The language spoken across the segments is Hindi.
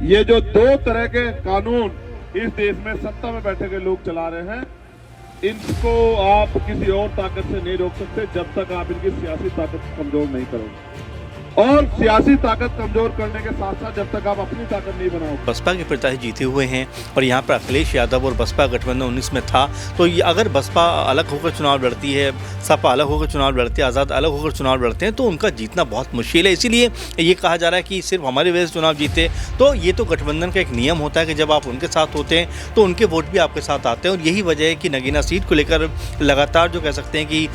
ये जो दो तरह के कानून इस देश में सत्ता में बैठे के लोग चला रहे हैं, इनको आप किसी और ताकत से नहीं रोक सकते जब तक आप इनकी सियासी ताकत कमजोर नहीं करोगे। और सियासी ताकत कमजोर करने के साथ साथ जब तक आप अपनी ताकत नहीं बनाओगे। बसपा के प्रत्याशी जीते हुए हैं और यहाँ पर अखिलेश यादव और बसपा गठबंधन 19 में था, तो ये अगर बसपा अलग होकर चुनाव लड़ती है, सपा अलग होकर चुनाव लड़ती है, आज़ाद अलग होकर चुनाव लड़ते हैं, तो उनका जीतना बहुत मुश्किल है। इसीलिए ये कहा जा रहा है कि सिर्फ हमारी वजह से चुनाव जीते, तो ये तो गठबंधन का एक नियम होता है कि जब आप उनके साथ होते हैं तो उनके वोट भी आपके साथ आते हैं। और यही वजह है कि नगीना सीट को लेकर लगातार जो कह सकते हैं कि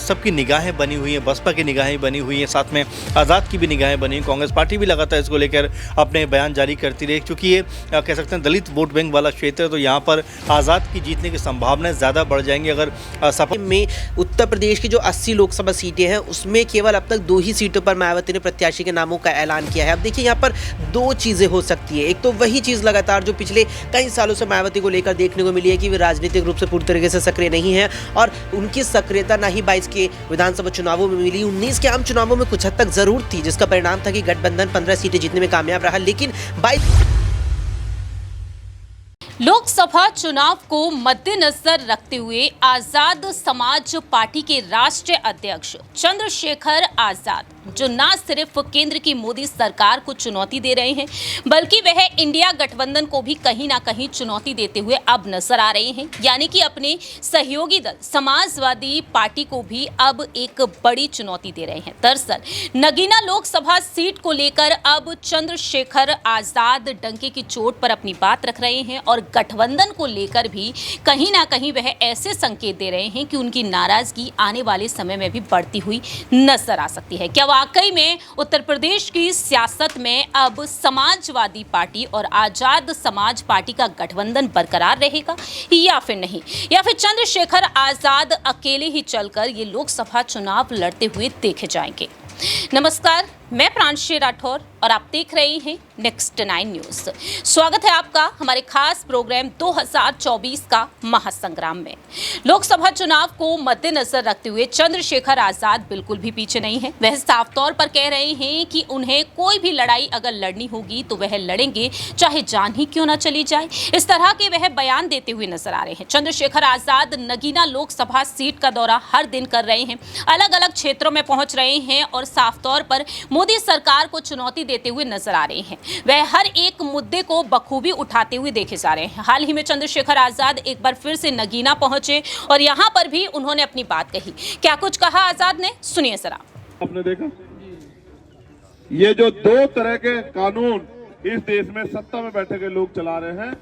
सबकी निगाहें बनी हुई हैं, बसपा की निगाहें बनी हुई हैं, साथ में आज़ाद की भी निगाहें बनी। कांग्रेस पार्टी भी लगातार इसको लेकर अपने बयान जारी करती रही, क्योंकि ये कह सकते हैं दलित वोट बैंक वाला क्षेत्र है, तो यहाँ पर आज़ाद की जीतने की संभावनाएं ज़्यादा बढ़ जाएंगी। अगर सपा में उत्तर प्रदेश की जो 80 लोकसभा सीटें हैं उसमें केवल अब तक 2 ही सीटों पर मायावती ने प्रत्याशी के नामों का ऐलान किया है। अब देखिए यहाँ पर 2 चीज़ें हो सकती है। एक तो वही चीज़ लगातार जो पिछले कई सालों से मायावती को लेकर देखने को मिली है कि वे राजनीतिक रूप से पूरी तरीके से सक्रिय नहीं है और उनकी सक्रियता ना ही 22 के विधानसभा चुनावों में मिली, 19 के आम चुनावों में कुछ हद तक जरूर थी, जिसका परिणाम था कि गठबंधन 15 सीटें जीतने में कामयाब रहा। लेकिन 22 लोकसभा चुनाव को मद्देनजर रखते हुए आजाद समाज पार्टी के राष्ट्रीय अध्यक्ष चंद्रशेखर आजाद, जो न सिर्फ केंद्र की मोदी सरकार को चुनौती दे रहे हैं बल्कि वह इंडिया गठबंधन को भी कहीं ना कहीं चुनौती देते हुए अब नजर आ रहे हैं। यानी कि अपने सहयोगी दल समाजवादी पार्टी को भी अब एक बड़ी चुनौती दे रहे हैं। दरअसल नगीना लोकसभा सीट को लेकर अब चंद्रशेखर आजाद डंके की चोट पर अपनी बात रख रहे हैं और गठबंधन को लेकर भी कहीं ना कहीं वह ऐसे संकेत दे रहे हैं कि उनकी नाराजगी आने वाले समय में भी बढ़ती हुई नजर आ सकती है। क्या वाकई में उत्तर प्रदेश की सियासत में अब समाजवादी पार्टी और आजाद समाज पार्टी का गठबंधन बरकरार रहेगा या फिर नहीं, या फिर चंद्रशेखर आजाद अकेले ही चलकर ये लोकसभा चुनाव लड़ते हुए देखे जाएंगे? नमस्कार, मैं प्रांशी राठौर और आप देख रहे हैं नेक्स्ट 9 न्यूज। स्वागत है आपका हमारे खास प्रोग्राम 2024 का महासंग्राम में। लोकसभा चुनाव को मद्देनजर रखते हुए चंद्रशेखर आजाद बिल्कुल भी पीछे नहीं है। वह साफ तौर पर कह रहे हैं कि उन्हें कोई भी लड़ाई अगर लड़नी होगी तो वह लड़ेंगे, चाहे जान ही क्यों ना चली जाए। इस तरह के वह बयान देते हुए नजर आ रहे हैं। चंद्रशेखर आजाद नगीना लोकसभा सीट का दौरा हर दिन कर रहे हैं, अलग अलग क्षेत्रों में पहुंच रहे हैं और साफ तौर पर मोदी सरकार को चुनौती देते हुए नजर आ रहे हैं। वह हर एक मुद्दे को बखूबी उठाते हुए देखे जा रहे हैं। हाल ही में चंद्रशेखर आजाद एक बार फिर से नगीना पहुंचे और यहां पर भी उन्होंने अपनी बात कही। क्या कुछ कहा आजाद ने, सुनिए जरा। आपने देखा ये जो 2 तरह के कानून इस देश में सत्ता में बैठे के लोग चला रहे हैं,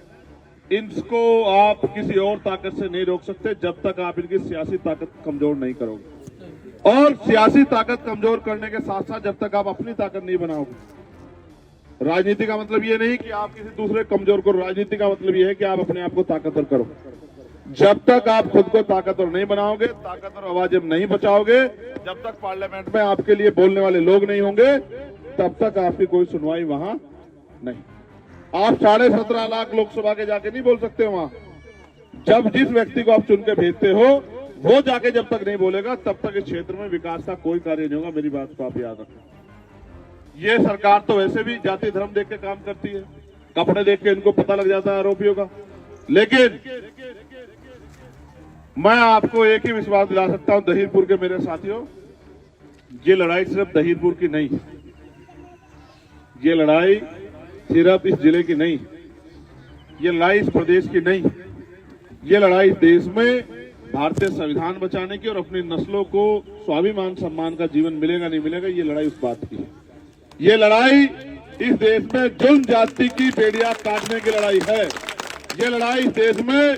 इनको आप किसी और ताकत से नहीं रोक सकते जब तक आप इनकी सियासी ताकत कमजोर नहीं करोगे। और सियासी ताकत कमजोर करने के साथ साथ जब तक आप अपनी ताकत नहीं बनाओगे। राजनीति का मतलब ये नहीं कि आप किसी दूसरे कमजोर को, राजनीति का मतलब ये है कि आप अपने आप को ताकतवर करो। जब तक आप खुद को ताकतवर नहीं बनाओगे, ताकतवर आवाजें नहीं बचाओगे, जब तक पार्लियामेंट में आपके लिए बोलने वाले लोग नहीं होंगे, तब तक आपकी कोई सुनवाई वहां नहीं। आप 17.5 लाख लोकसभा के जाके नहीं बोल सकते वहां। जब जिस व्यक्ति को आप चुन के भेजते हो वो जाके जब तक नहीं बोलेगा तब तक इस क्षेत्र में विकास का कोई कार्य नहीं होगा। मेरी बात को आप याद रखें। ये सरकार तो वैसे भी जाति धर्म देख के काम करती है, कपड़े देख के इनको पता लग जाता है आरोपियों का। लेकिन मैं आपको एक ही विश्वास दिला सकता हूं दहीरपुर के मेरे साथियों, ये लड़ाई सिर्फ दहीरपुर की नहीं, ये लड़ाई सिर्फ इस जिले की नहीं, ये लड़ाई इस प्रदेश की नहीं, ये लड़ाई इस देश में भारतीय संविधान बचाने की और अपनी नस्लों को स्वाभिमान सम्मान का जीवन मिलेगा नहीं मिलेगा, ये लड़ाई उस बात की है। ये लड़ाई इस देश में जुल्म जाति की बेड़ियां काटने की लड़ाई है। ये लड़ाई इस देश में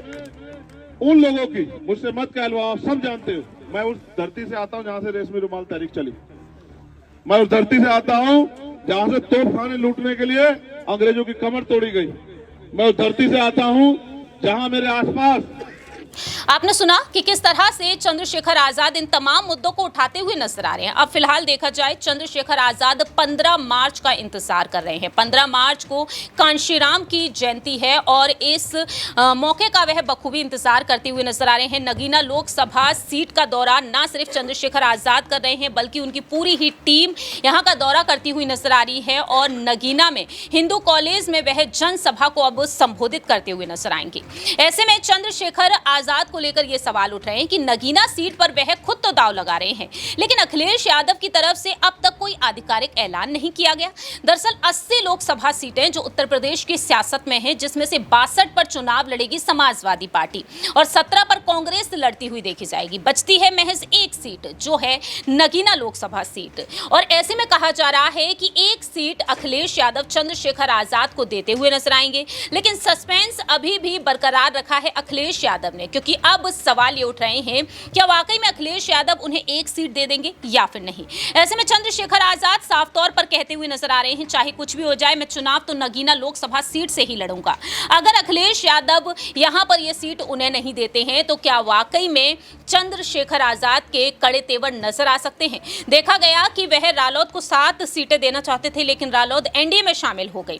उन लोगों की, मुझसे मत कहलवाओ, आप सब जानते हो, मैं उस धरती से आता हूं जहां से रेशमी रुमाल तहरीक चली। मैं उस धरती से आता हूं जहां से तोपखाने लूटने के लिए अंग्रेजों की कमर तोड़ी गई। मैं उस धरती से आता हूं जहां मेरे आसपास आपने सुना कि किस तरह से चंद्रशेखर आजाद इन तमाम मुद्दों को उठाते हुए नजर आ रहे हैं। अब फिलहाल देखा जाए, चंद्रशेखर आजाद 15 मार्च का इंतजार कर रहे हैं। 15 मार्च को कांशीराम की जयंती है और इस मौके का वह बखूबी इंतजार करते हुए नजर आ रहे हैं। नगीना लोकसभा सीट का दौरा न सिर्फ चंद्रशेखर आजाद कर रहे हैं, बल्कि उनकी पूरी ही टीम यहां का दौरा करती हुई नजर आ रही है और नगीना में हिंदू कॉलेज में वह जनसभा को अब संबोधित करते हुए नजर आएंगे। ऐसे में चंद्रशेखर आजाद को लेकर यह सवाल उठ रहे हैं कि नगीना सीट पर वह खुद तो दांव लगा रहे हैं, लेकिन अखिलेश यादव की तरफ से अब तक कोई आधिकारिक ऐलान नहीं किया गया। दरअसल 80 लोकसभा सीटें जो उत्तर प्रदेश की सियासत में हैं, जिसमें से 62 पर चुनाव लड़ेगी समाजवादी पार्टी और 17 पर कांग्रेस लड़ती हुई देखी जाएगी। बचती है महज एक सीट, जो है नगीना लोकसभा सीट। और ऐसे में कहा जा रहा है कि एक सीट अखिलेश यादव चंद्रशेखर आजाद को देते हुए नजर आएंगे, लेकिन सस्पेंस अभी भी बरकरार रखा है अखिलेश यादव ने, क्योंकि अब सवाल ये उठ रहे हैं क्या वाकई में अखिलेश यादव उन्हें एक सीट दे देंगे या फिर नहीं। ऐसे में चंद्रशेखर आजाद साफ तौर पर कहते हुए नजर आ रहे हैं, चाहे कुछ भी हो जाए, मैं चुनाव तो नगीना लोकसभा सीट से ही लड़ूंगा। अगर अखिलेश यादव यहां पर यह सीट उन्हें नहीं देते हैं तो क्या वाकई में चंद्रशेखर आजाद के कड़े तेवर नजर आ सकते हैं। देखा गया कि वह रालोद को 7 सीटें देना चाहते थे, लेकिन रालोद एनडीए में शामिल हो गई।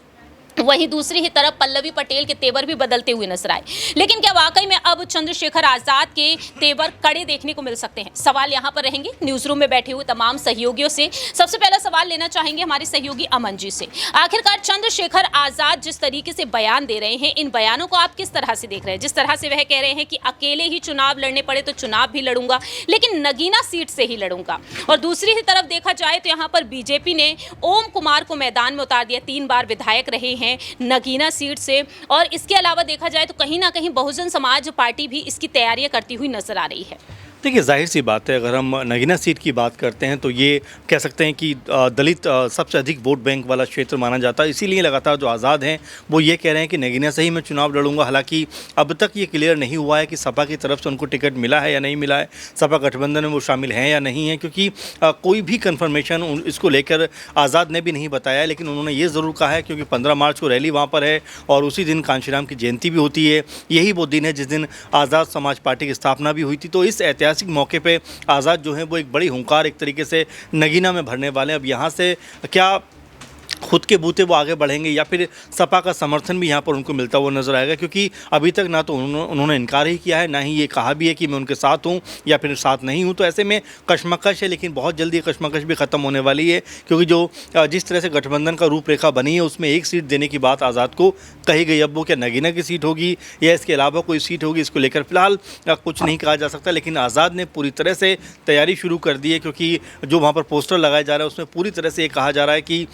वहीं दूसरी ही तरफ पल्लवी पटेल के तेवर भी बदलते हुए नजर आए, लेकिन क्या वाकई में अब चंद्रशेखर आजाद के तेवर कड़े देखने को मिल सकते हैं। सवाल यहां पर रहेंगे न्यूज रूम में बैठे हुए तमाम सहयोगियों से। सबसे पहला सवाल लेना चाहेंगे हमारे सहयोगी अमन जी से। आखिरकार चंद्रशेखर आजाद जिस तरीके से बयान दे रहे हैं, इन बयानों को आप किस तरह से देख रहे हैं? जिस तरह से वह कह रहे हैं कि अकेले ही चुनाव लड़ने पड़े तो चुनाव भी लड़ूंगा, लेकिन नगीना सीट से ही लड़ूंगा। और दूसरी ही तरफ देखा जाए तो यहाँ पर बीजेपी ने ओम कुमार को मैदान में उतार दिया, 3 बार विधायक रहे हैं नगीना सीट से। और इसके अलावा देखा जाए तो कहीं ना कहीं बहुजन समाज पार्टी भी इसकी तैयारियां करती हुई नजर आ रही है। देखिए, जाहिर सी बात है, अगर हम नगीना सीट की बात करते हैं तो ये कह सकते हैं कि दलित सबसे अधिक वोट बैंक वाला क्षेत्र माना जाता है। इसीलिए लगातार जो आज़ाद हैं वो ये कह रहे हैं कि नगीना से ही मैं चुनाव लड़ूंगा। हालांकि अब तक ये क्लियर नहीं हुआ है कि सपा की तरफ से उनको टिकट मिला है या नहीं मिला है, सपा गठबंधन में वो शामिल हैं या नहीं है, क्योंकि कोई भी कन्फर्मेशन इसको लेकर आज़ाद ने भी नहीं बताया है। लेकिन उन्होंने ये ज़रूर कहा है, क्योंकि 15 मार्च को रैली वहाँ पर है और उसी दिन कांशीराम की जयंती भी होती है। यही वो दिन है जिस दिन आज़ाद समाज पार्टी की स्थापना भी हुई थी। तो इस ऐतिहासिक मौके पे आज़ाद जो है वो एक बड़ी हुंकार एक तरीके से नगीना में भरने वाले हैं। अब यहाँ से क्या खुद के बूते वो आगे बढ़ेंगे या फिर सपा का समर्थन भी यहाँ पर उनको मिलता हुआ नजर आएगा, क्योंकि अभी तक ना तो उन्होंने इनकार ही किया है, ना ही ये कहा भी है कि मैं उनके साथ हूँ या फिर साथ नहीं हूँ। तो ऐसे में कशमकश है, लेकिन बहुत जल्दी कशमकश भी ख़त्म होने वाली है, क्योंकि जो जिस तरह से गठबंधन का रूपरेखा बनी है उसमें एक सीट देने की बात आज़ाद को कही गई। अब वो क्या नगीना की सीट होगी या इसके अलावा कोई सीट होगी, इसको लेकर फिलहाल कुछ नहीं कहा जा सकता। लेकिन आज़ाद ने पूरी तरह से तैयारी शुरू कर दी है, क्योंकि जो वहाँ पर पोस्टर लगाए जा रहे हैं उसमें पूरी तरह से ये कहा जा रहा है कि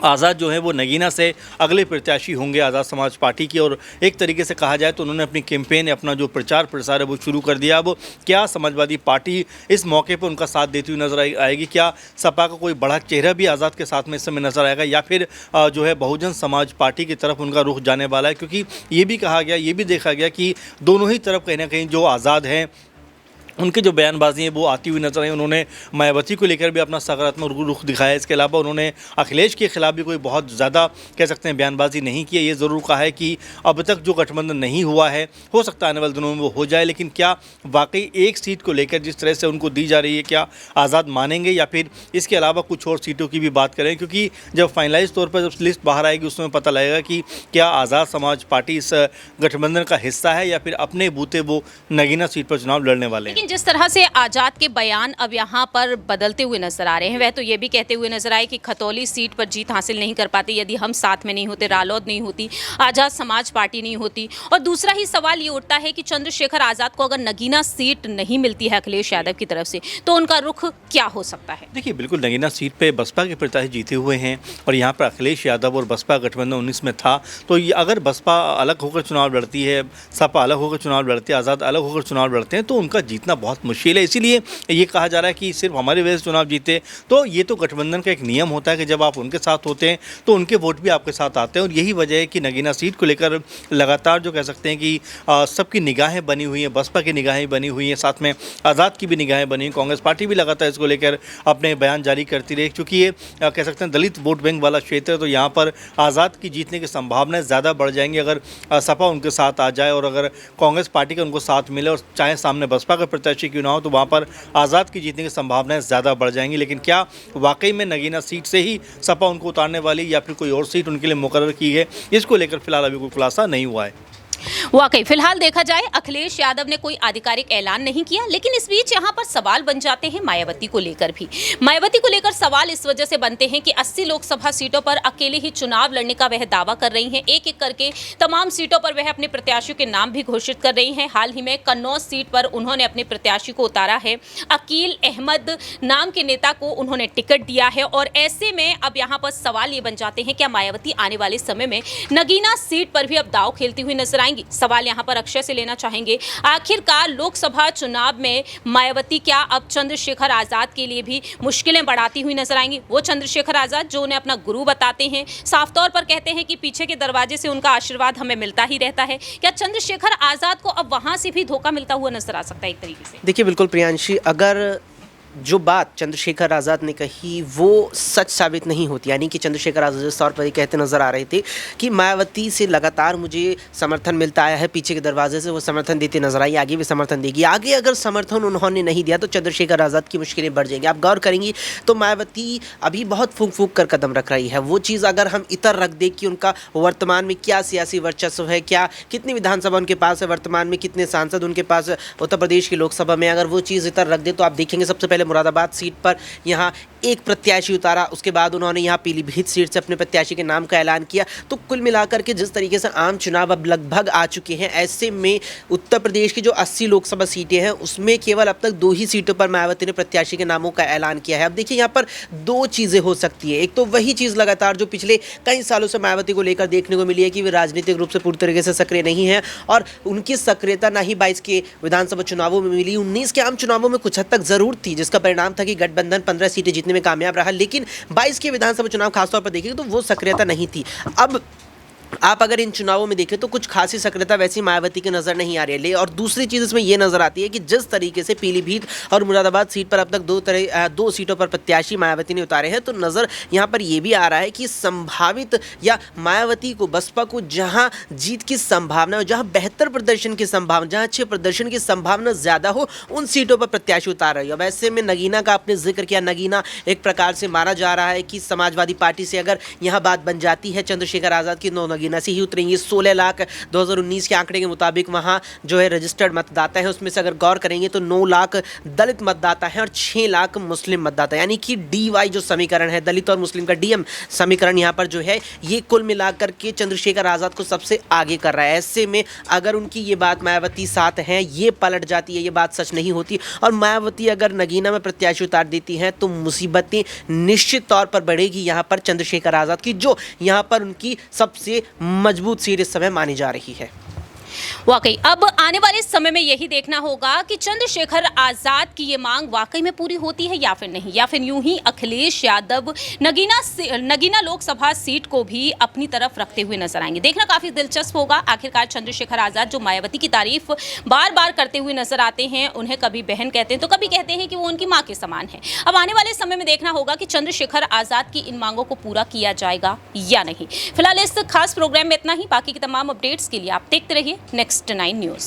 आज़ाद जो है वो नगीना से अगले प्रत्याशी होंगे आज़ाद समाज पार्टी की। और एक तरीके से कहा जाए तो उन्होंने अपनी कैंपेन, अपना जो प्रचार प्रसार है वो शुरू कर दिया। अब क्या समाजवादी पार्टी इस मौके पर उनका साथ देती हुई नजर आएगी? क्या सपा का कोई बड़ा चेहरा भी आज़ाद के साथ में इस समय नजर आएगा, या फिर जो है बहुजन समाज पार्टी की तरफ उनका रुख जाने वाला है? क्योंकि ये भी कहा गया, ये भी देखा गया कि दोनों ही तरफ कहीं ना कहीं जो आज़ाद हैं उनकी जो बयानबाजी है वो आती हुई नजर आई। उन्होंने मायावती को लेकर भी अपना सकारात्मक रुख दिखाया। इसके अलावा उन्होंने अखिलेश के खिलाफ भी कोई बहुत ज़्यादा कह सकते हैं बयानबाजी नहीं की है। ये ज़रूर कहा है कि अब तक जो गठबंधन नहीं हुआ है, हो सकता है आने वाले दिनों में वो हो जाए, लेकिन क्या वाकई एक सीट को लेकर जिस तरह से उनको दी जा रही है, क्या आज़ाद मानेंगे या फिर इसके अलावा कुछ और सीटों की भी बात करें? क्योंकि जब फाइनलाइज तौर पर जब लिस्ट बाहर आएगी उसमें पता लगेगा कि क्या आज़ाद समाज पार्टी इस गठबंधन का हिस्सा है या फिर अपने बूते वो नगीना सीट पर चुनाव लड़ने वाले हैं। लेकिन जिस तरह से आजाद के बयान अब यहाँ पर बदलते हुए नजर आ रहे हैं, वह तो ये भी कहते हुए नजर आए कि खतौली सीट पर जीत हासिल नहीं कर पाते यदि हम साथ में नहीं होते, रालोद नहीं होती, आजाद समाज पार्टी नहीं होती। और दूसरा ही सवाल ये उठता है कि चंद्रशेखर आजाद को अगर नगीना सीट नहीं मिलती है अखिलेश यादव की तरफ से तो उनका रुख क्या हो सकता है? देखिए, बिल्कुल नगीना सीट पे बसपा के प्रत्याशी जीते हुए हैं और यहाँ पर अखिलेश यादव और बसपा गठबंधन 19 में था। तो ये अगर बसपा अलग होकर चुनाव लड़ती है, सपा अलग होकर चुनाव लड़ती है, आज़ाद अलग होकर चुनाव लड़ते हैं तो उनका जीतना जीतना बहुत मुश्किल है। इसीलिए ये कहा जा रहा है कि सिर्फ हमारी वजह से चुनाव जीते, तो ये तो गठबंधन का एक नियम होता है कि जब आप उनके साथ होते हैं तो उनके वोट भी आपके साथ आते हैं। और यही वजह है कि नगीना सीट को लेकर लगातार जो कह सकते हैं कि सबकी निगाहें बनी हुई हैं, बसपा की निगाहें बनी हुई हैं, साथ में आज़ाद की भी निगाहें बनी हुई। कांग्रेस पार्टी भी लगातार इसको लेकर अपने बयान जारी करती रही, क्योंकि ये कह सकते हैं दलित वोट बैंक वाला क्षेत्र है। तो यहाँ पर आज़ाद की जीतने की संभावनाएं ज़्यादा बढ़ जाएंगी अगर सपा उनके साथ आ जाए और अगर कांग्रेस पार्टी का उनको साथ मिले, और चाहे सामने बसपा का प्रत्याशी क्यों ना हो, तो वहाँ पर आज़ाद की जीतने की संभावनाएं ज़्यादा बढ़ जाएंगी। लेकिन क्या वाकई में नगीना सीट से ही सपा उनको उतारने वाली या फिर कोई और सीट उनके लिए मुकर्रर की है, इसको लेकर फिलहाल अभी कोई खुलासा नहीं हुआ है। वाकई फिलहाल देखा जाए अखिलेश यादव ने कोई आधिकारिक ऐलान नहीं किया, लेकिन इस बीच यहाँ पर सवाल बन जाते हैं मायावती को लेकर भी। मायावती को लेकर सवाल इस वजह से बनते हैं कि 80 लोकसभा सीटों पर अकेले ही चुनाव लड़ने का वह दावा कर रही हैं। एक एक करके तमाम सीटों पर वह अपने प्रत्याशियों के नाम भी घोषित कर रही हैं। हाल ही में कन्नौज सीट पर उन्होंने अपने प्रत्याशी को उतारा है। अकील अहमद नाम के नेता को उन्होंने टिकट दिया है। और ऐसे में अब यहाँ पर सवाल ये बन जाते हैं, क्या मायावती आने वाले समय में नगीना सीट पर भी अब दाव खेलती हुई नजर आएंगी? सवाल यहां पर अक्षय से लेना चाहेंगे। आखिरकार लोकसभा चुनाव में मायावती क्या अब चंद्रशेखर आजाद के लिए भी मुश्किलें बढ़ाती हुई नजर आएंगी? वो चंद्रशेखर आजाद जो उन्हें अपना गुरु बताते हैं, साफ तौर पर कहते हैं कि पीछे के दरवाजे से उनका आशीर्वाद हमें मिलता ही रहता है। क्या चंद्रशेखर आजाद को अब वहां से भी धोखा मिलता हुआ नजर आ सकता है एक तरीके से? देखिए बिल्कुल प्रियांशी, अगर जो बात चंद्रशेखर आज़ाद ने कही वो सच साबित नहीं होती, यानी कि चंद्रशेखर आज़ाद इस तौर पर ये कहते नज़र आ रहे थे कि मायावती से लगातार मुझे समर्थन मिलता आया है, पीछे के दरवाजे से वो समर्थन देते नजर आई, आगे भी समर्थन देगी। आगे अगर समर्थन उन्होंने नहीं दिया तो चंद्रशेखर आज़ाद की मुश्किलें बढ़ जाएंगी। आप गौर करेंगी तो मायावती अभी बहुत फूंक फूंक कर कदम रख रही है। वो चीज़ अगर हम इतर रख दें कि उनका वर्तमान में क्या सियासी वर्चस्व है, क्या कितनी विधानसभा उनके पास है, वर्तमान में कितने सांसद उनके पास उत्तर प्रदेश की लोकसभा में, अगर वो चीज़ इतर रख दे तो आप देखेंगे सबसे पहले मुरादाबाद सीट पर यहाँ एक प्रत्याशी उतारा, उसके बाद उन्होंने यहाँ पीलीभीत सीट से अपने प्रत्याशी के नाम का ऐलान किया। तो कुल मिलाकर के जिस तरीके से आम चुनाव अब लगभग आ चुके हैं, ऐसे में उत्तर प्रदेश की जो 80 लोकसभा सीटें हैं उसमें केवल अब तक 2 ही सीटों पर मायावती ने प्रत्याशी के नामों का ऐलान किया है। अब देखिए यहाँ पर 2 चीज़ें हो सकती है। एक तो वही चीज़ लगातार जो पिछले कई सालों से मायावती को लेकर देखने को मिली है कि वे राजनीतिक रूप से पूरी तरीके से सक्रिय नहीं है, और उनकी सक्रियता ना ही 22 के विधानसभा चुनावों में मिली, 19 के आम चुनावों में कुछ हद तक जरूर थी, जिसका परिणाम था कि गठबंधन 15 सीटें जीतने में कामयाब रहा। लेकिन 22 के विधानसभा चुनाव खासतौर पर देखेंगे तो वो सक्रियता नहीं थी। अब आप अगर इन चुनावों में देखें तो कुछ खासी सक्रियता वैसी मायावती की नज़र नहीं आ रही है। और दूसरी चीज़ इसमें यह नज़र आती है कि जिस तरीके से पीलीभीत और मुरादाबाद सीट पर अब तक 2 सीटों पर प्रत्याशी मायावती ने उतारे हैं, तो नज़र यहाँ पर यह भी आ रहा है कि संभावित या मायावती को, बसपा को जहाँ जीत की संभावना, जहाँ बेहतर प्रदर्शन की संभावना, जहाँ अच्छे प्रदर्शन की संभावना ज़्यादा हो, उन सीटों पर प्रत्याशी उतार रही है। अब ऐसे में नगीना का आपने जिक्र किया, नगीना एक प्रकार से माना जा रहा है कि समाजवादी पार्टी से अगर यहाँ बात बन जाती है चंद्रशेखर आज़ाद की, नगीना से ही उतरेंगी। 16 लाख 2019 के आंकड़े के मुताबिक वहां जो है रजिस्टर्ड मतदाता है, उसमें से अगर गौर करेंगे तो 9 लाख दलित मतदाता हैं और 6 लाख मुस्लिम मतदाता, यानी कि DY जो समीकरण है, दलित और मुस्लिम का DM समीकरण यहां पर जो है ये कुल मिलाकर के चंद्रशेखर आज़ाद को सबसे आगे कर रहा है। ऐसे में अगर उनकी ये बात मायावती साथ है, ये पलट जाती है, ये बात सच नहीं होती और मायावती अगर नगीना में प्रत्याशी उतार देती हैं तो मुसीबतें निश्चित तौर पर बढ़ेगी यहाँ पर चंद्रशेखर आज़ाद की, जो यहाँ पर उनकी सबसे मजबूत सीट इस समय मानी जा रही है। वाकई अब आने वाले समय में यही देखना होगा कि चंद्रशेखर आजाद की ये मांग वाकई में पूरी होती है या फिर नहीं, या फिर यूं ही अखिलेश यादव नगीना लोकसभा सीट को भी अपनी तरफ रखते हुए नजर आएंगे। देखना काफी दिलचस्प होगा। आखिरकार चंद्रशेखर आजाद जो मायावती की तारीफ बार बार करते हुए नजर आते हैं, उन्हें कभी बहन कहते हैं तो कभी कहते हैं कि वो उनकी मां के समान है। अब आने वाले समय में देखना होगा कि चंद्रशेखर आजाद की इन मांगों को पूरा किया जाएगा या नहीं। फिलहाल इस खास प्रोग्राम में इतना ही। बाकी की तमाम अपडेट्स के लिए आप देखते रहिए नेक्स्ट 9 न्यूज़।